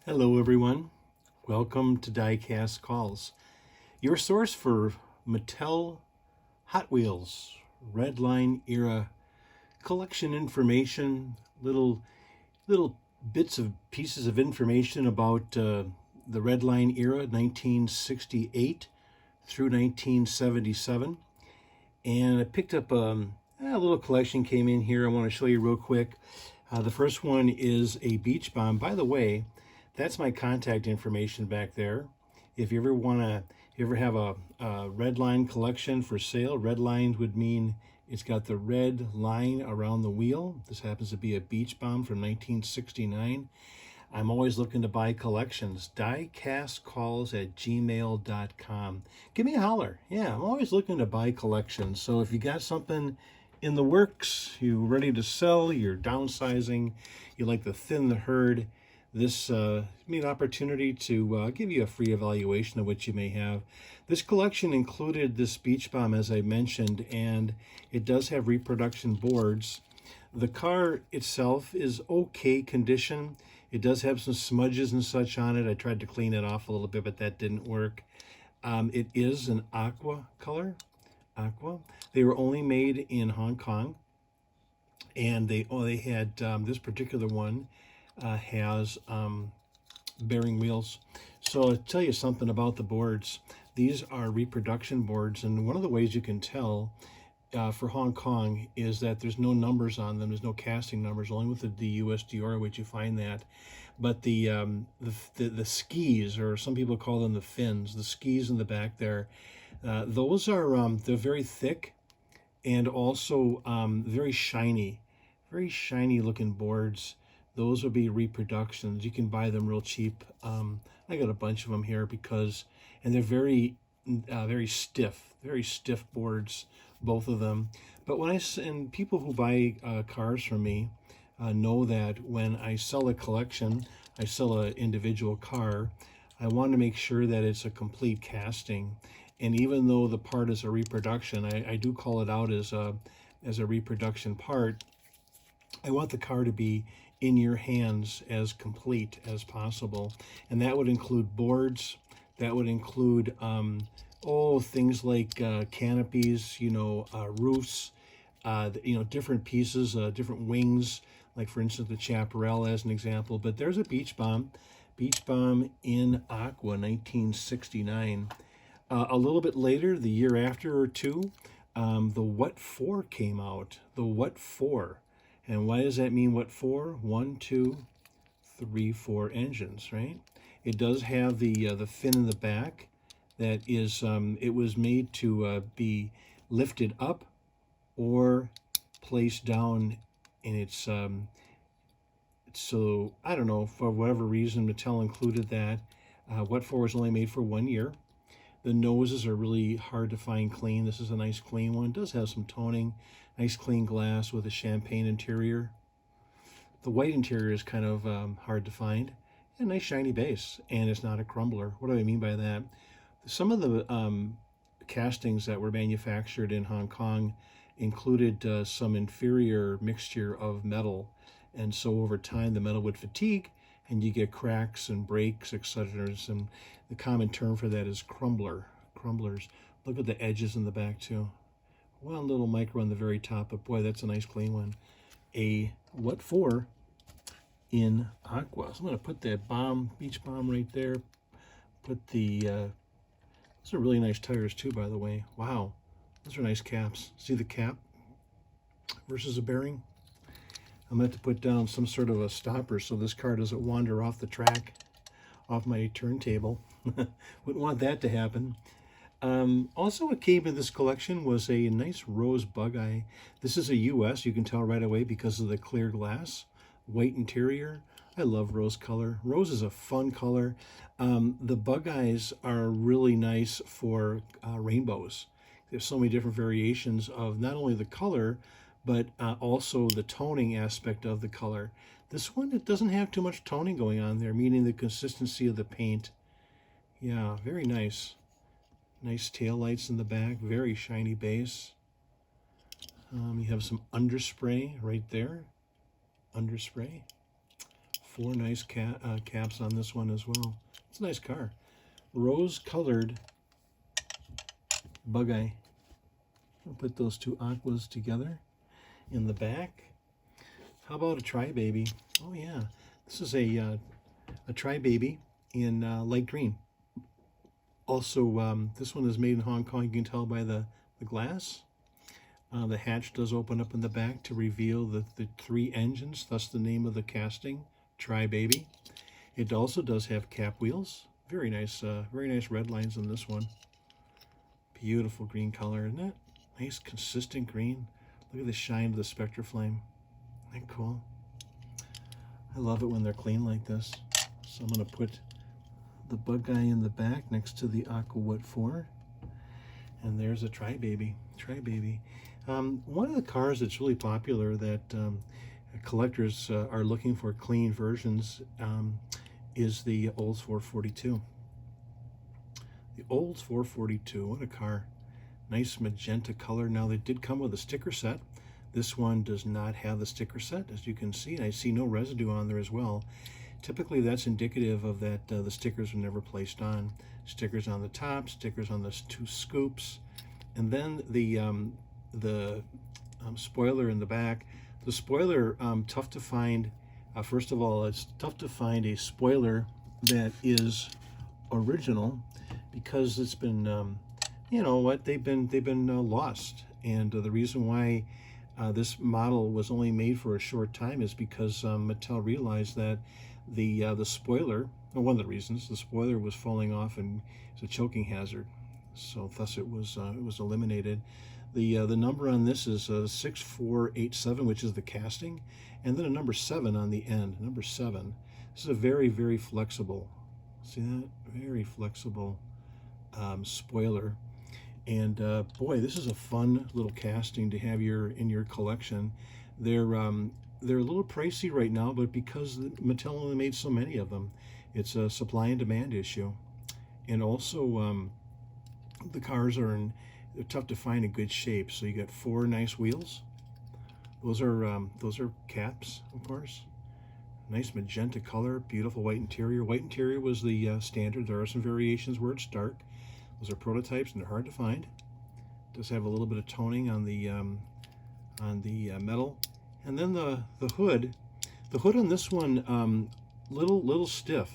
Hello everyone, welcome to Diecast Calls, your source for Mattel Hot Wheels Redline era collection information, little bits of pieces of information about the Redline era, 1968 through 1977. And I picked up a little collection came in here I want to show you real quick. The first one is a beach bomb. By the way, that's my contact information back there. If you ever have a Redline collection for sale, Redline would mean it's got the red line around the wheel. This happens to be a beach bomb from 1969. I'm always looking to buy collections. Diecastcalls@gmail.com. Give me a holler. Yeah, I'm always looking to buy collections. So if you got something in the works, you're ready to sell, you're downsizing, you like to thin the herd, this be an opportunity to give you a free evaluation of what you may have. This collection included this beach bomb, as I mentioned, and it does have reproduction boards. The car itself is okay condition. It does have some smudges and such on it. I tried to clean it off a little bit, but that didn't work. It is an aqua color. Aqua. They were only made in Hong Kong, and they had this particular one has bearing wheels. So I'll tell you something about the boards. These are reproduction boards, and one of the ways you can tell for Hong Kong is that there's no numbers on them. There's no casting numbers. Only with the USDR would you find that. But the skis, or some people call them the fins, the skis in the back there, those are they're very thick and also very shiny looking boards. Those will be reproductions. You can buy them real cheap. I got a bunch of them here and they're very stiff boards, both of them. But and people who buy cars from me know that when I sell a collection, I sell an individual car, I want to make sure that it's a complete casting. And even though the part is a reproduction, I do call it out as a reproduction part. I want the car to be in your hands as complete as possible. And that would include boards, that would include things like canopies, roofs, different pieces, different wings, like for instance the chaparral as an example. But there's a beach bomb in Aqua, 1969. A little bit later, the year after or two, the What For came out. The What For. And why does that mean what for? 1, 2, 3, 4 engines, right? It does have the fin in the back that is, it was made to be lifted up or placed down, and it's, so I don't know, for whatever reason, Mattel included that. What For was only made for 1 year. The noses are really hard to find clean. This is a nice clean one. It does have some toning. Nice clean glass with a champagne interior. The white interior is kind of hard to find. And a nice shiny base. And it's not a crumbler. What do I mean by that? Some of the castings that were manufactured in Hong Kong included some inferior mixture of metal. And so over time the metal would fatigue and you get cracks and breaks, etc. And the common term for that is crumblers. Look at the edges in the back too. One little micro on the very top, but boy, that's a nice clean one. A What For in Aqua. So I'm going to put that beach bomb right there. Put the, those are really nice tires too, by the way. Wow, those are nice caps. See the cap versus a bearing? I'm going to have to put down some sort of a stopper so this car doesn't wander off the track, off my turntable. Wouldn't want that to happen. Also, what came in this collection was a nice rose bug eye. This is a US, you can tell right away because of the clear glass, white interior. I love rose color. Rose is a fun color. The bug eyes are really nice for rainbows. There's so many different variations of not only the color, but also the toning aspect of the color. This one, it doesn't have too much toning going on there, meaning the consistency of the paint. Yeah, very nice. Nice tail lights in the back, very shiny base. You have some underspray right there. Underspray. 4 nice caps on this one as well. It's a nice car. Rose-colored bug eye. I'll put those two aquas together in the back. How about a Tri-Baby? Oh yeah, this is a Tri-Baby in light green. Also, this one is made in Hong Kong. You can tell by the glass. The hatch does open up in the back to reveal the 3 engines, thus the name of the casting, Tri-Baby. It also does have cap wheels. Very nice red lines on this one. Beautiful green color, isn't it? Nice consistent green. Look at the shine of the Spectre Flame. Isn't that cool? I love it when they're clean like this. So I'm going to put the bug guy in the back next to the Aqua Wet 4. And there's a Tri-Baby. Tri-Baby. One of the cars that's really popular that collectors are looking for clean versions is the Olds 442. The Olds 442, what a car. Nice magenta color. Now they did come with a sticker set. This one does not have the sticker set, as you can see, and I see no residue on there as well. Typically that's indicative of that the stickers were never placed on. Stickers on the top, stickers on the 2 scoops, and then the spoiler in the back. The spoiler, tough to find. First of all, it's tough to find a spoiler that is original because it's been, you know what, they've been lost. And the reason why this model was only made for a short time is because Mattel realized that the spoiler, well, one of the reasons, the spoiler was falling off and it's a choking hazard. So thus it was eliminated. The number on this is 6487, which is the casting, and then a number 7 on the end. Number 7. This is a very, very flexible. See that? Very flexible spoiler. And boy, this is a fun little casting to have in your collection. They're a little pricey right now, but because Mattel only made so many of them, it's a supply and demand issue. And also, the cars they're tough to find in good shape. So you got 4 nice wheels. Those are caps, of course. Nice magenta color, beautiful white interior. White interior was the standard. There are some variations where it's dark. Those are prototypes and they're hard to find. It does have a little bit of toning on the metal. And then the hood. The hood on this one, little stiff,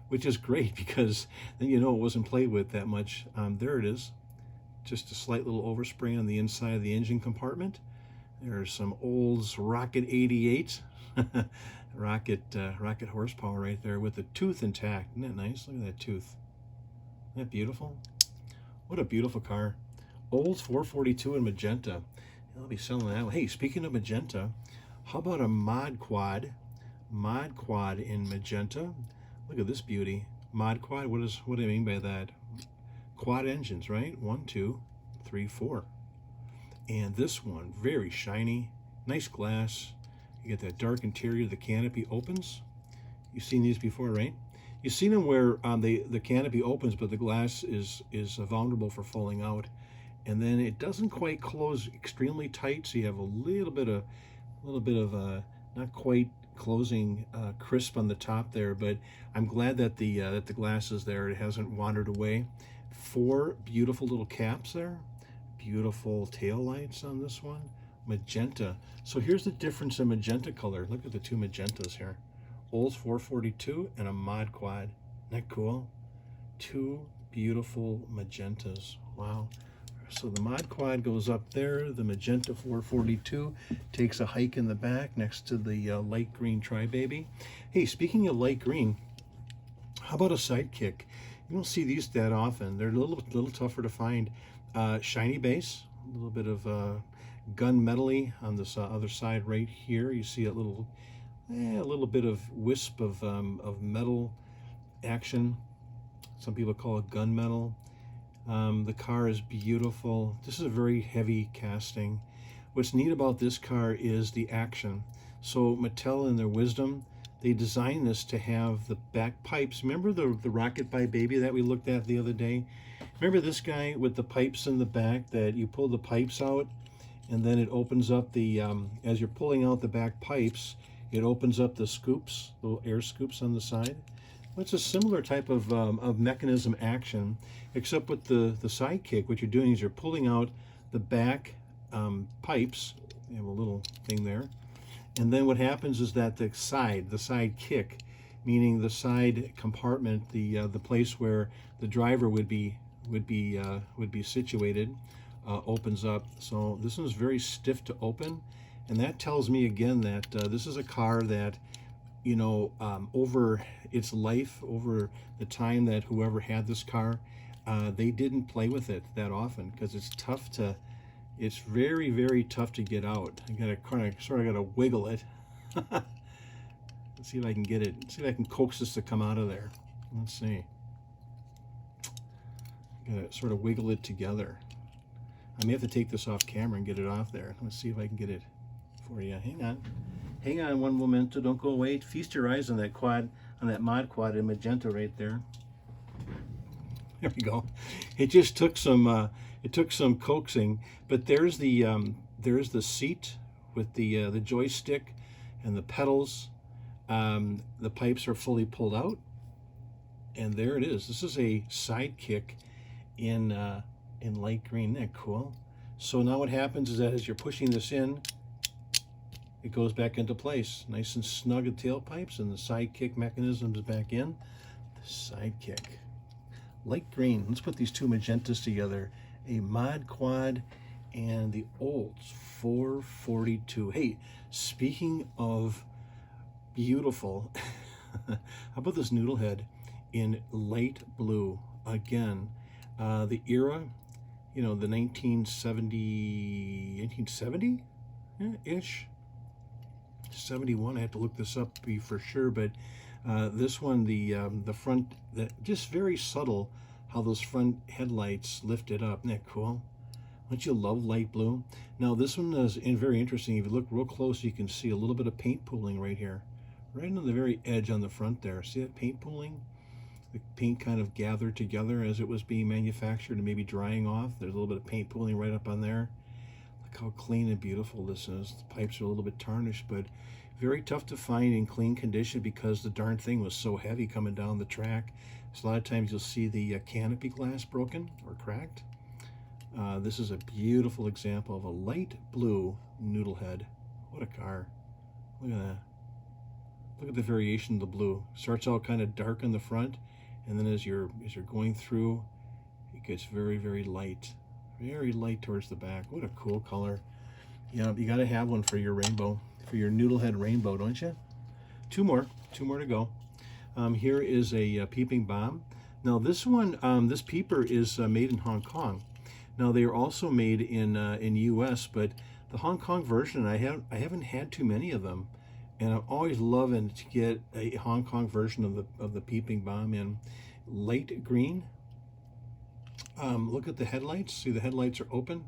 which is great because then you know it wasn't played with that much. There it is. Just a slight little overspray on the inside of the engine compartment. There's some Olds Rocket 88. rocket horsepower right there with the tooth intact. Isn't that nice? Look at that tooth. Isn't that beautiful? What a beautiful car. Olds 442 in magenta. I'll be selling that one. Hey, speaking of magenta, how about a Mod Quad? Mod Quad in magenta. Look at this beauty. Mod Quad, what do I mean by that? Quad engines, right? 1, 2, 3, 4. And this one, very shiny, nice glass. You get that dark interior, the canopy opens. You've seen these before, right? You've seen them where the canopy opens, but the glass is vulnerable for falling out. And then it doesn't quite close extremely tight, so you have a little bit of not quite closing crisp on the top there, but I'm glad that the glass is there. It hasn't wandered away. 4 beautiful little caps there. Beautiful tail lights on this one. Magenta. So here's the difference in magenta color. Look at the 2 magentas here. Olds 442 and a Mod Quad. Isn't that cool? 2 beautiful magentas. Wow. So the Mod Quad goes up there. The Magenta 442 takes a hike in the back next to the light green Tri-Baby. Hey, speaking of light green, how about a Sidekick? You don't see these that often. They're a little tougher to find. Shiny base, a little bit of gun metally on this other side right here. You see a little bit of wisp of metal action. Some people call it gunmetal. The car is beautiful. This is a very heavy casting. What's neat about this car is the action. So Mattel, in their wisdom, they designed this to have the back pipes. Remember the Rocket Bike Baby that we looked at the other day? Remember this guy with the pipes in the back that you pull the pipes out and then it opens up the, as you're pulling out the back pipes, It opens up the scoops, little air scoops on the side. Well, it's a similar type of mechanism action, except with the side kick. What you're doing is you're pulling out the back pipes. You have a little thing there. And then what happens is that the side kick, meaning the side compartment, the place where the driver would be situated, opens up. So this one's very stiff to open, and that tells me again that this is a car that, you know, over its life, over the time that whoever had this car, they didn't play with it that often because it's tough to. It's very, very tough to get out. I gotta kind of sort of gotta wiggle it. Let's see if I can get it. See if I can coax this to come out of there. Let's see. Gotta sort of wiggle it together. I may have to take this off camera and get it off there. Let's see if I can get it for you. Hang on one momento. Don't go away. Feast your eyes on that quad, on that mod quad in Magenta right there. There we go. It just took some. It took some coaxing, but there's the seat with the joystick and the pedals. The pipes are fully pulled out, and there it is. This is a sidekick in light green. Isn't that cool? So now what happens is that as you're pushing this in, it goes back into place, nice and snug at tailpipes, and the sidekick mechanism is back in. The sidekick, light green. Let's put these two magentas together. A mod quad and the Olds 442. Hey, speaking of beautiful, how about this noodle head in light blue again? The era, you know, the 1970 ish, 71. I have to look this up to be for sure, but this one, the front, just very subtle. How those front headlights lifted up. Isn't that cool? Don't you love light blue? Now this one is very interesting. If you look real close, you can see a little bit of paint pooling right here. Right on the very edge on the front there. See that paint pooling? The paint kind of gathered together as it was being manufactured and maybe drying off. There's a little bit of paint pooling right up on there. Look how clean and beautiful this is. The pipes are a little bit tarnished, but very tough to find in clean condition because the darn thing was so heavy coming down the track. So a lot of times you'll see the canopy glass broken or cracked. This is a beautiful example of a light blue noodle head. What a car. Look at that. Look at the variation of the blue. Starts out kind of dark on the front, and then as you're going through, it gets very, very light. Very light towards the back. What a cool color. Yeah, you got to have one for your rainbow, for your noodle head rainbow, don't you? Two more to go. Here is a Peeping bomb. Now this one, this peeper is made in Hong Kong. Now they are also made in U.S., but the Hong Kong version, I haven't had too many of them, and I'm always loving to get a Hong Kong version of the Peeping bomb in light green. Look at the headlights. See, the headlights are open.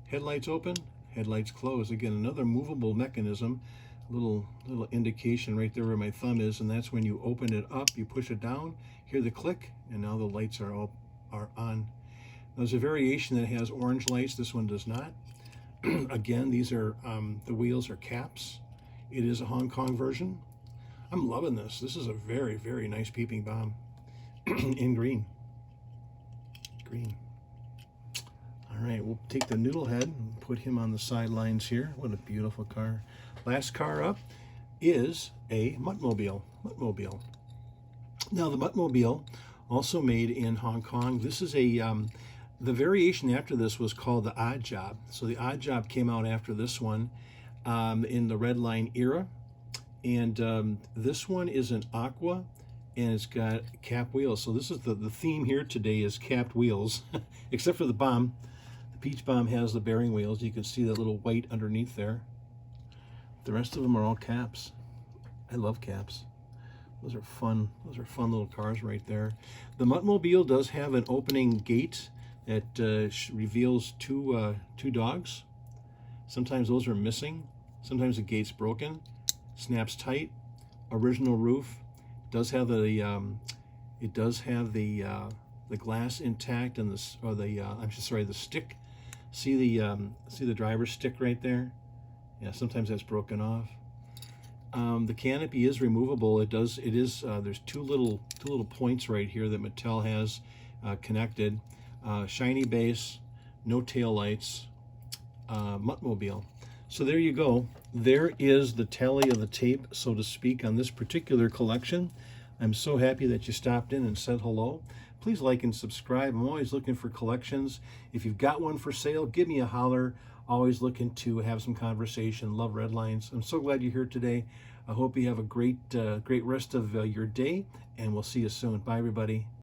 Headlights open. Headlights closed. Again, another movable mechanism. Little indication right there where my thumb is, and that's when you open it up, you push it down, hear the click, and now the lights are on. There's a variation that has orange lights. This one does not. Again, these are the wheels are caps. It is a Hong Kong version. I'm loving this. This is a very, very nice Peeping bomb in green. All right, we'll take the noodle head and put him on the sidelines here. What a beautiful car. Last car up is a Muttmobile. Now the Muttmobile, also made in Hong Kong. This is a the variation after this was called the Odd Job. So the Odd Job came out after this one in the Redline era, and this one is an aqua, and it's got cap wheels. So this is the theme here today is capped wheels, except for the bomb. The Peach Bomb has the bearing wheels. You can see that little white underneath there. The rest of them are all caps. I love caps. Those are fun. Those are fun little cars right there. The Muttmobile does have an opening gate that reveals two dogs. Sometimes those are missing. Sometimes the gate's broken. Snaps tight. Original roof. Does have the glass intact and the stick. See the driver's stick right there? Yeah, sometimes that's broken off. The canopy is removable. It is. There's two little points right here that Mattel has connected. Shiny base, no tail lights, Muttmobile. So there you go. There is the tally of the tape, so to speak, on this particular collection. I'm so happy that you stopped in and said hello. Please like and subscribe. I'm always looking for collections. If you've got one for sale, give me a holler. Always looking to have some conversation. Love Redlines. I'm so glad you're here today. I hope you have a great rest of your day, and we'll see you soon. Bye, everybody.